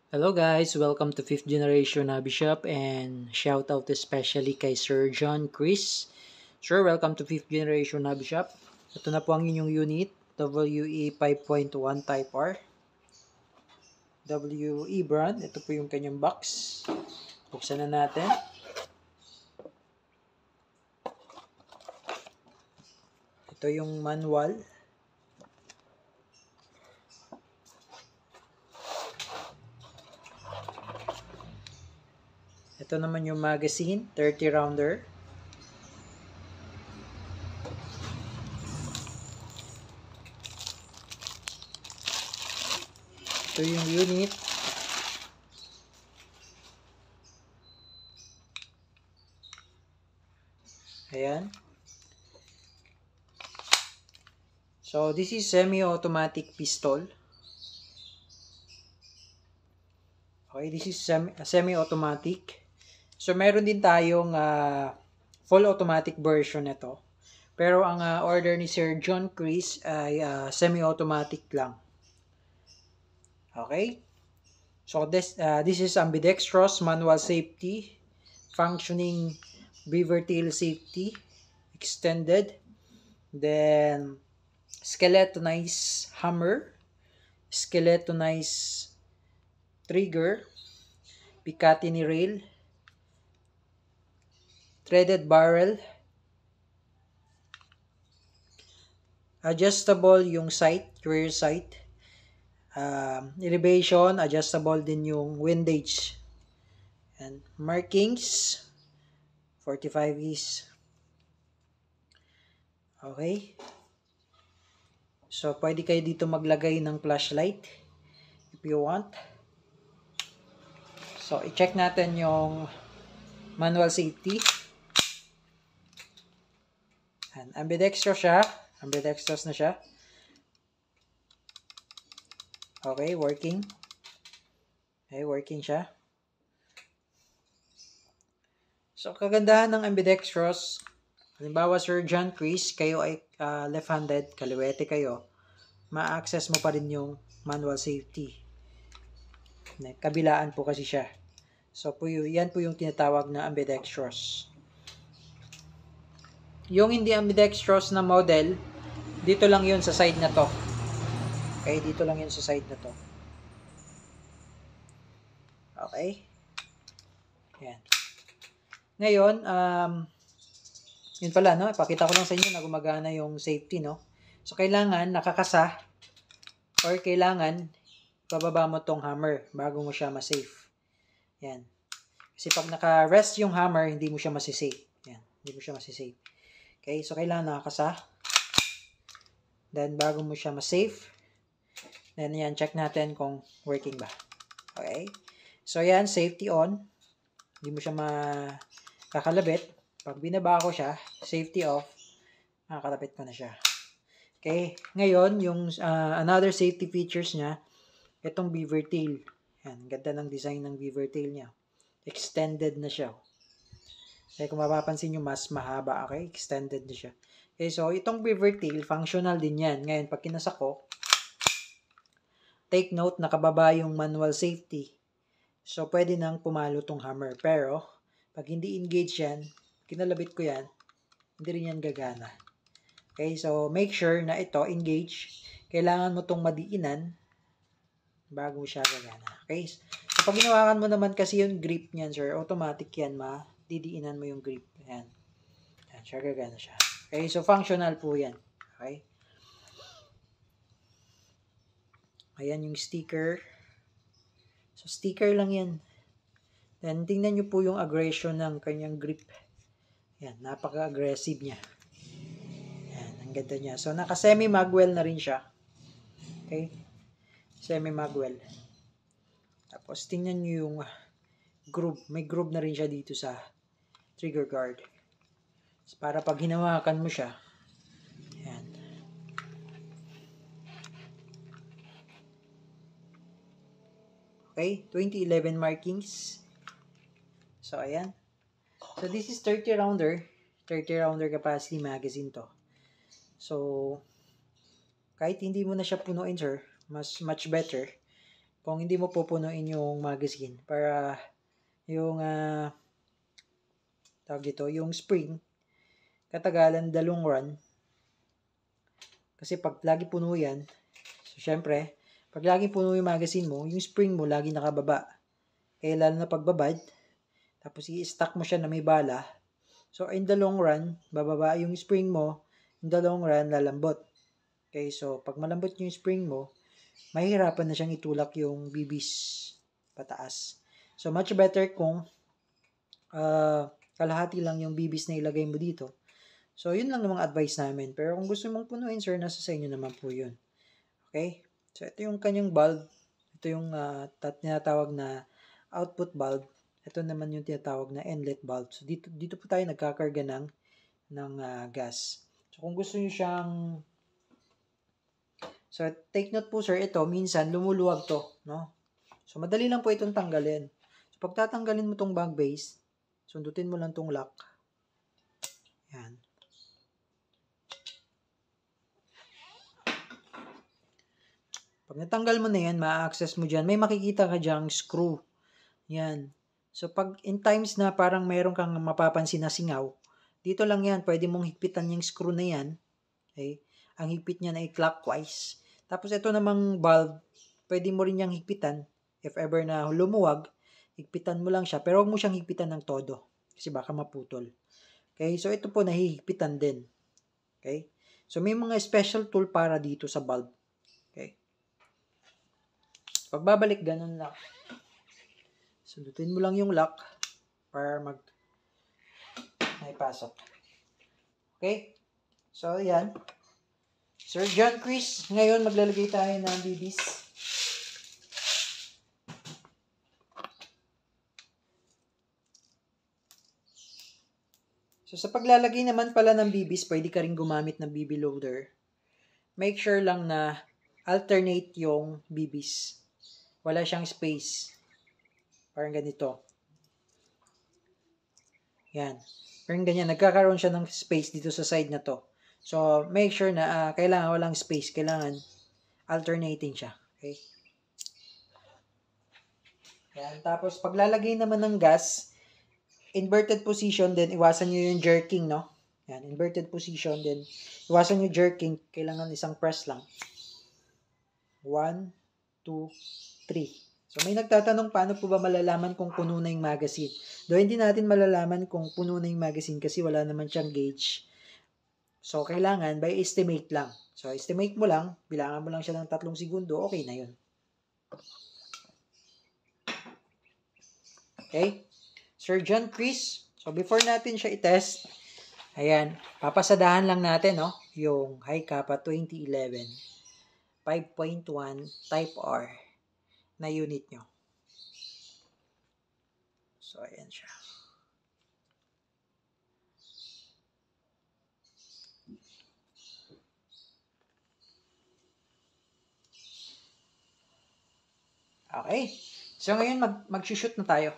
Hello guys, welcome to 5th Generation Hobby Shop and shout out especially kay Sir John Chris. Sir, welcome to 5th Generation Hobby Shop. Ito na po ang inyong unit, WE 5.1 Type R. WE brand, ito po yung kanyang box. Buksan na natin. Ito yung manual. Ito naman yung magazine, 30 rounder. Ito yung unit. Ayan. So, this is semi-automatic pistol. Okay, this is semi-automatic. So, meron din tayong full automatic version nito. Pero ang order ni Sir John Chris ay semi-automatic lang. Okay? So, this is ambidextrous manual safety, functioning beaver tail safety, extended, then skeletonized hammer, skeletonized trigger, Picatinny rail, threaded barrel, adjustable yung sight, rear sight, elevation, adjustable din yung windage, and markings, 45 is. Okay. So, pwede kayo dito maglagay ng flashlight if you want. So, i-check natin yung manual safety. And ambidextrous siya. Ambidextrous na siya. Okay, working. Okay, working siya. So, kagandahan ng ambidextrous, halimbawa Sir John Chris, kayo ay left-handed, kaliwete kayo, ma-access mo pa rin yung manual safety. Kabilaan po kasi siya. So, yan po yung tinatawag na ambidextrous. Yung hindi ambidextrous na model, dito lang yun sa side na to. Okay, dito lang yun sa side na to. Okay. Yan. Ngayon, yun pala, no? Ipakita ko lang sa inyo na gumagana yung safety, no? So, kailangan nakakasa or kailangan bababa mo tong hammer bago mo siya ma-safe. Yan. Kasi pag naka-rest yung hammer, hindi mo siya masi-safe. Yan. Hindi mo siya masi-safe. Okay, so kailangan nakakasa. Then, bago mo siya ma-safe. Then, yan, check natin kung working ba. Okay. So, yan, safety on. Hindi mo siya makakalabit. Pag binaba ko siya, safety off, makakalapit ko na siya. Okay. Ngayon, yung another safety features niya, itong beaver tail. Yan, ganda ng design ng beaver tail niya. Extended na siya. Kaya kung mapapansin nyo, mas mahaba. Okay? Extended na siya. Okay, so itong beaver tail, functional din yan. Ngayon, pag kinasak ko, take note, nakababa yung manual safety. So, pwede nang pumalo tong hammer. Pero, pag hindi engage yan, kinalabit ko yan, hindi rin yan gagana. Okay, so make sure na ito, engage. Kailangan mo tong madiinan bago siya gagana. Okay, so pag ginawakan mo naman kasi yung grip niyan, sir, automatic yan, didiinan mo yung grip. Ayan. Ayan, siya gagana siya. Okay, so functional po yan. Okay. Ayan yung sticker. So, sticker lang yan. Then, tingnan nyo po yung aggression ng kanyang grip. Ayan, napaka-aggressive niya. Ayan, ang ganda niya. So, naka-semi-magwell na rin siya. Okay. Semi-magwell. Tapos, tingnan nyo yung groove. May groove na rin siya dito sa trigger guard. So, para pag hinawakan mo siya, ayan. Okay, 2011 markings. So, ayan. So, this is 30 rounder. 30 rounder capacity magazine to. So, kahit hindi mo na siya punuin, sir, much better kung hindi mo pupunuin yung magazine para yung tawag dito, yung spring, katagalan the long run. Kasi pag lagi puno yan, so syempre, pag lagi puno yung magazine mo, yung spring mo lagi nakababa. Eh lalo na pagbabad, tapos i-stack mo siya na may bala. So in the long run, bababa yung spring mo, in the long run, lalambot. Okay, so pag malambot yung spring mo, mahihirapan na siyang itulak yung bibis pataas. So much better kung kalahati lang yung bibis na ilagay mo dito. So yun lang namang advice namin. Pero kung gusto mong punuin, sir, nasa sa inyo naman po yun. Okay? So ito yung kanyang bulb. Ito yung tinatawag na output bulb. Ito naman yung tinatawag na inlet bulb. So dito po tayo nagkakarga ng gas. So kung gusto niyo siyang take note po, sir, ito minsan lumuluwag to, no? So madali lang po itong tanggalin. So pag tatanggalin mo tong bag base, sundutin mo lang tong lock. Yan. Pag natanggal mo na yan, ma-access mo dyan. May makikita ka dyang screw. Yan. So pag in times na parang meron kang mapapansin na singaw, dito lang yan, pwede mong higpitan yung screw na yan. Okay? Ang higpit niya ay clockwise. Tapos ito namang bulb, pwede mo rin niyang higpitan. If ever na lumuwag, higpitan mo lang siya. Pero huwag mo siyang higpitan ng todo. Kasi baka maputol. Okay? So ito po nahihigpitan din. Okay? So may mga special tool para dito sa bulb. Okay? Pagbabalik, ganun lang. Sundutin mo lang yung lock para naipasok. Okay? So, yan. Sir John Chris, ngayon maglalagay tayo ng bibis. So, sa paglalagay naman pala ng bibis, pwede ka rin gumamit ng BB loader. Make sure lang na alternate yung bibis. Wala siyang space. Parang ganito. Yan. Parang ganyan. Nagkakaroon siya ng space dito sa side na to. So, make sure na kailangan walang space. Kailangan alternating siya. Okay? Yan. Tapos, paglalagay naman ng gas, inverted position, then iwasan nyo yung jerking, no? Yan. Inverted position, then iwasan nyo jerking. Kailangan isang press lang. 1, 2, 3. So, may nagtatanong paano po ba malalaman kung puno na yung magazine. Though hindi natin malalaman kung puno na yung magazine kasi wala naman siyang gauge. So, kailangan by estimate lang. So, estimate mo lang, bilangan mo lang siya ng 3 segundo, okay na yun. Okay? Sir John Chris, so before natin siya i-test, ayan, papasadahan lang natin, no, yung high kappa 2011 5.1 type R na unit nyo. So, ayan siya. Okay. So, ngayon mag-shoot na tayo.